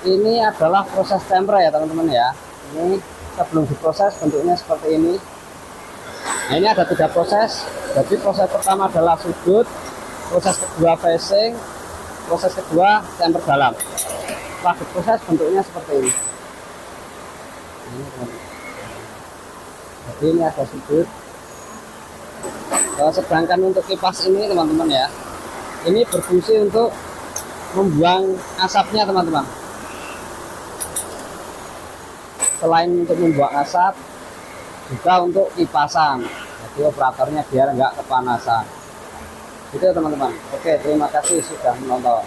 Ini adalah proses temper ya teman-teman ya. Ini sebelum diproses bentuknya seperti ini. Nah, ini ada 3 proses. Jadi proses pertama adalah sudut, proses kedua facing, proses kedua temper dalam. Setelah diproses bentuknya seperti ini. Jadi ini ada sudut. Sedangkan untuk kipas ini teman-teman ya, ini berfungsi untuk membuang asapnya teman-teman. Selain untuk membuang asap, juga untuk kipasan. Jadi operatornya biar nggak kepanasan. Itu ya teman-teman. Oke, terima kasih sudah menonton.